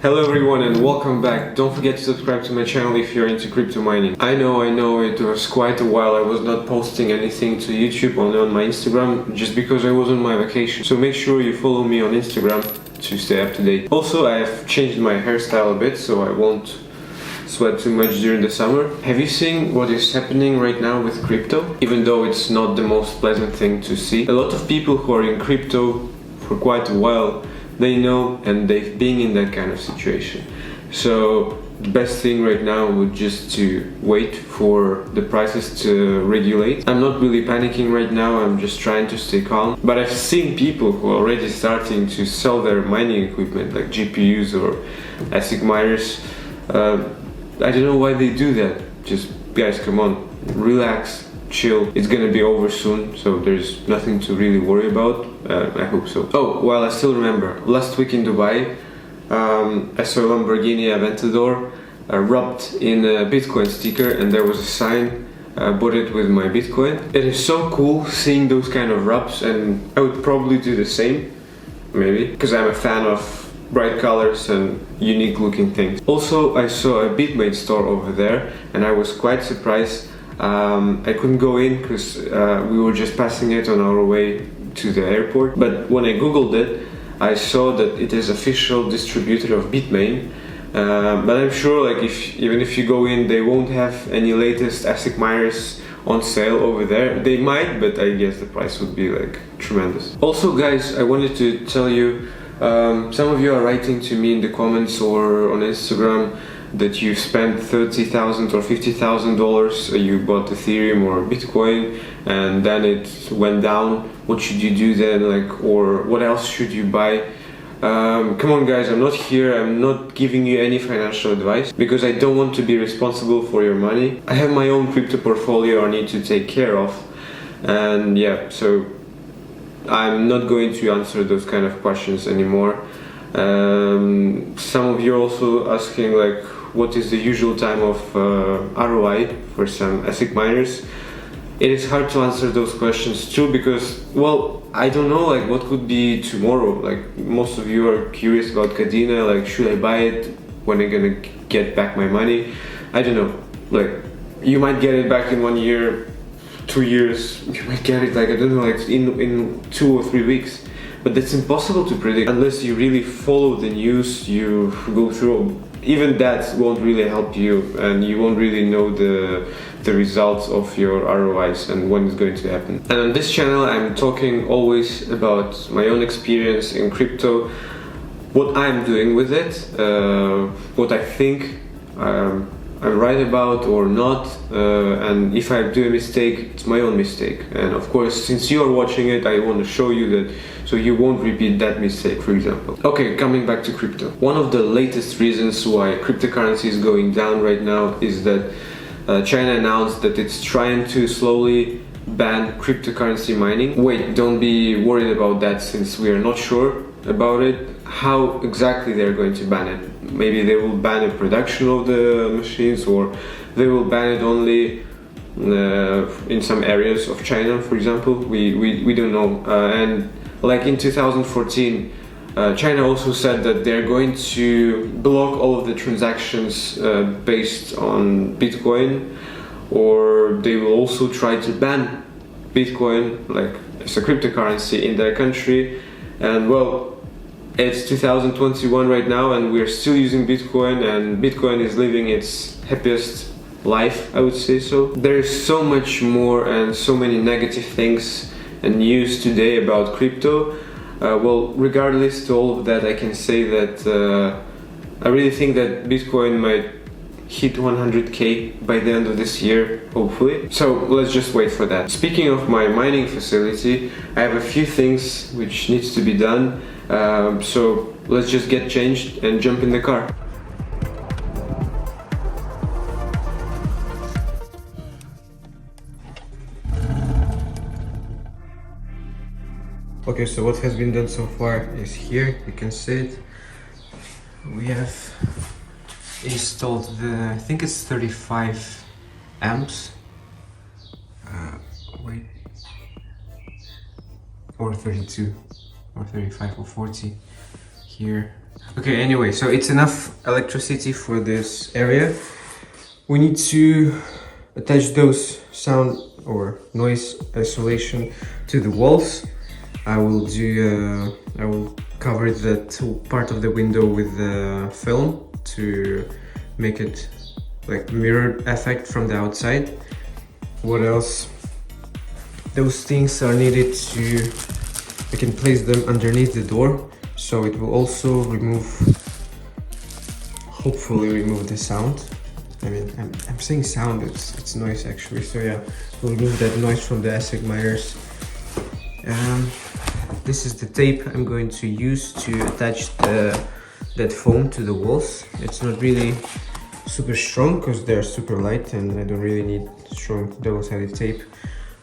Hello everyone and welcome back. Don't forget to subscribe to my channel if you're into crypto mining. I know it was quite a while I was not posting anything to YouTube or on my Instagram just because I was on my vacation. So make sure you follow me on Instagram to stay up to date. Also, I have changed my hairstyle a bit so I won't sweat too much during the summer. Have you seen what is happening right now with crypto? Even though it's not the most pleasant thing to see. A lot of people who are in crypto for quite a while, they know and they've been in that kind of situation. So the best thing right now would just to wait for the prices to regulate. I'm not really panicking right now, I'm just trying to stay calm. But I've seen people who are already starting to sell their mining equipment like GPUs or ASIC miners. I don't know why they do that. Just guys, come on, relax, chill. It's gonna be over soon, so there's nothing to really worry about. I hope so. Oh, well, I still remember last week in Dubai, I saw a Lamborghini Aventador wrapped in a Bitcoin sticker, and there was a sign. Bought it with my Bitcoin. It is so cool seeing those kind of wraps, and I would probably do the same, maybe, because I'm a fan of bright colors and unique looking things. Also, I saw a Bitmain store over there, and I was quite surprised. I couldn't go in because we were just passing it on our way to the airport, but when I googled it, I saw that it is official distributor of Bitmain. But I'm sure, like, even if you go in, they won't have any latest ASIC miners on sale over there. They might, but I guess the price would be like tremendous. Also, guys, I wanted to tell you, some of you are writing to me in the comments or on Instagram that you spent $30,000 or $50,000, you bought Ethereum or Bitcoin, and then it went down. What should you do then? Like, or what else should you buy? Come on, guys, I'm not here. I'm not giving you any financial advice because I don't want to be responsible for your money. I have my own crypto portfolio I need to take care of, and yeah, so I'm not going to answer those kind of questions anymore. Some of you are also asking, like, what is the usual time of ROI for some ASIC miners? It is hard to answer those questions too because, well, I don't know, like, what could be tomorrow. Like, most of you are curious about Cadena, like, should I buy it? When am I gonna get back my money? I don't know, like, you might get it back in 1 year, 2 years, you might get it, like, I don't know, like in 2 or 3 weeks. But that's impossible to predict unless you really follow the news, you go through. Even that won't really help you, and you won't really know the results of your ROIs and when it's going to happen. And on this channel, I'm talking always about my own experience in crypto, what I'm doing with it, what I think I'm right about or not, and if I do a mistake, it's my own mistake. And of course, since you are watching it, I want to show you that so you won't repeat that mistake, for example. Okay, coming back to crypto. One of the latest reasons why cryptocurrency is going down right now is that China announced that it's trying to slowly ban cryptocurrency mining. Wait, don't be worried about that since we are not sure about it, how exactly they're going to ban it. Maybe they will ban the production of the machines, or they will ban it only in some areas of China, for example. We don't know. And like in 2014, China also said that they're going to block all of the transactions based on Bitcoin, or they will also try to ban Bitcoin like as a cryptocurrency in their country. And well, it's 2021 right now and we're still using Bitcoin, and Bitcoin is living its happiest life, I would say so. There is so much more and so many negative things and news today about crypto. Well, regardless to all of that, I can say that I really think that Bitcoin might hit 100k by the end of this year, hopefully. So let's just wait for that. Speaking of my mining facility, I have a few things which needs to be done. So let's just get changed and jump in the car. Okay, so what has been done so far is here, you can see it. We have installed the, I think it's 35 amps, wait, or 32, or 35 or 40 here. Okay, anyway, so it's enough electricity for this area. We need to attach those sound or noise isolation to the walls. I will cover that part of the window with the film to make it like mirror effect from the outside. What else? Those things are needed to, I can place them underneath the door, so it will also hopefully remove the sound. I mean, I'm saying sound, it's noise actually, so yeah, we'll remove that noise from the ASIC miners. This is the tape I'm going to use to attach that foam to the walls. It's not really super strong because they're super light and I don't really need strong double-sided tape.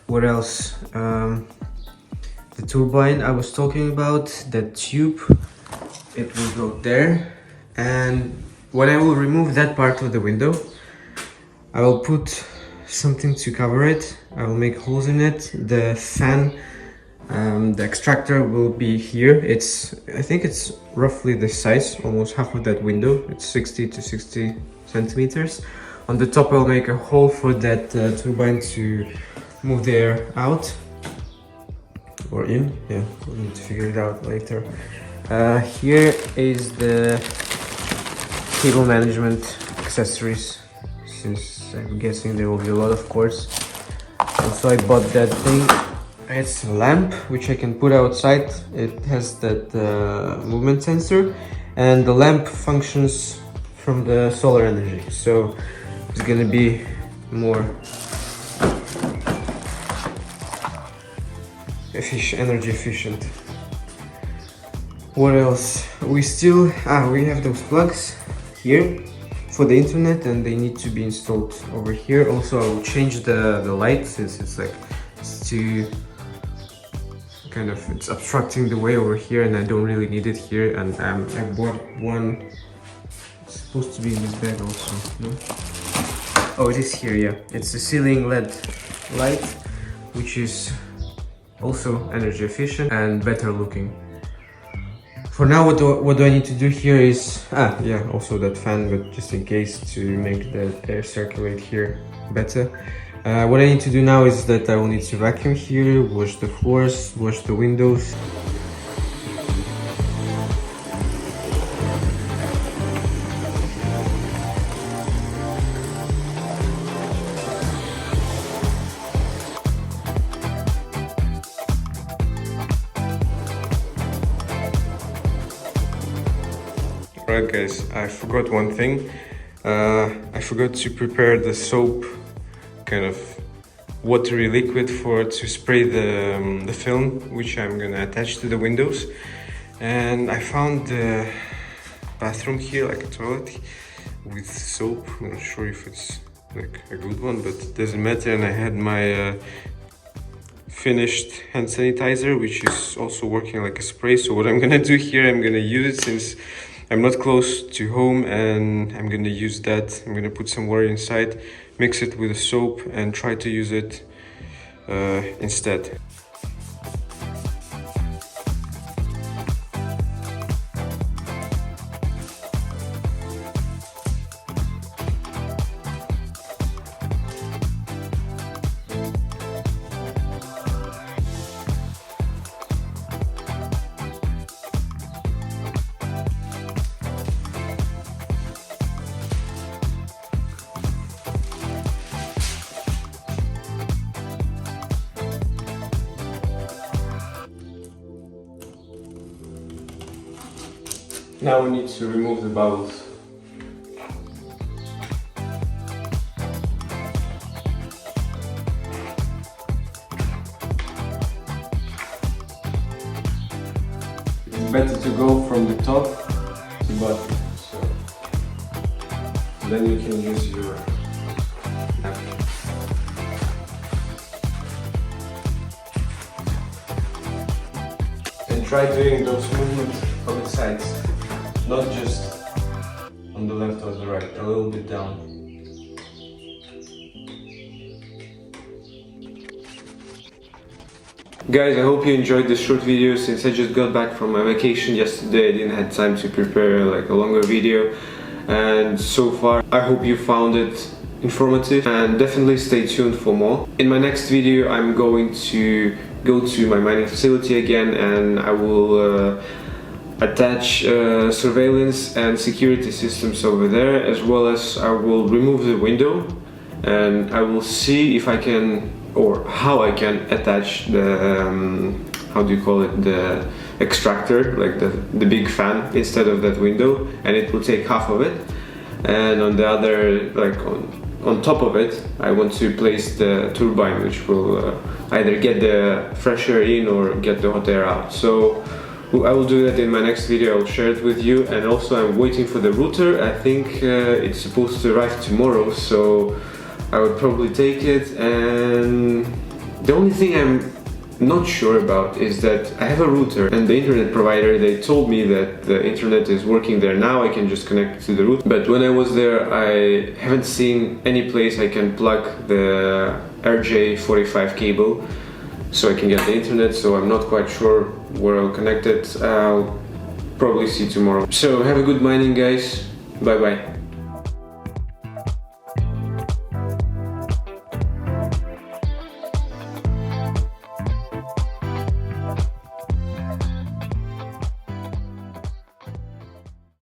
What else? The turbine I was talking about, that tube, it will go there. And when I will remove that part of the window, I will put something to cover it. I will make holes in it. The fan, the extractor will be here. I think it's roughly this size, almost half of that window. It's 60 to 60 centimeters. On the top I'll make a hole for that turbine to move the air out or in. Yeah, we'll need to figure it out later. Here is the cable management accessories, since I'm guessing there will be a lot of cords. Also I bought that thing. It's a lamp which I can put outside. It has that movement sensor, and the lamp functions from the solar energy, so it's gonna be more energy efficient. What else? We have those plugs here for the internet, and they need to be installed over here. Also I will change the light, since it's too it's obstructing the way over here and I don't really need it here. And I bought one, it's supposed to be in this bag also, no? Oh, it is here, yeah. It's a ceiling LED light, which is also energy efficient and better looking. For now, what do I need to do here is, also that fan, but just in case, to make the air circulate here better. What I need to do now is that I will need to vacuum here, wash the floors, wash the windows. Alright guys, I forgot one thing. I forgot to prepare the soap, kind of watery liquid to spray the film, which I'm gonna attach to the windows. And I found the bathroom here, like a toilet with soap. I'm not sure if it's like a good one, but it doesn't matter. And I had my finished hand sanitizer, which is also working like a spray. So what I'm gonna do here, I'm gonna use it since I'm not close to home, and I'm gonna use that. I'm gonna put some water inside, mix it with the soap and try to use it instead. Now we need to remove the bubbles. It's better to go from the top to bottom, so then you can use your napkin. And try doing those movements on the sides. Not just on the left or the right, a little bit down. Guys, I hope you enjoyed this short video. Since I just got back from my vacation yesterday, I didn't have time to prepare like a longer video, and so far I hope you found it informative, and definitely stay tuned for more. In my next video I'm going to go to my mining facility again, and I will attach surveillance and security systems over there, as well as I will remove the window, and I will see if I can, or how I can attach the how do you call it, the extractor, like the big fan, instead of that window, and it will take half of it, and on the other, like on top of it, I want to place the turbine, which will either get the fresh air in or get the hot air out. So I will do that in my next video. I'll share it with you. And also I'm waiting for the router. I think it's supposed to arrive tomorrow, so I would probably take it. And the only thing I'm not sure about is that I have a router, and the internet provider, they told me that the internet is working there now, I can just connect to the router. But when I was there, I haven't seen any place I can plug the RJ45 cable so I can get the internet, so I'm not quite sure where I'll connect it. I'll probably see tomorrow. So have a good mining, guys. Bye bye.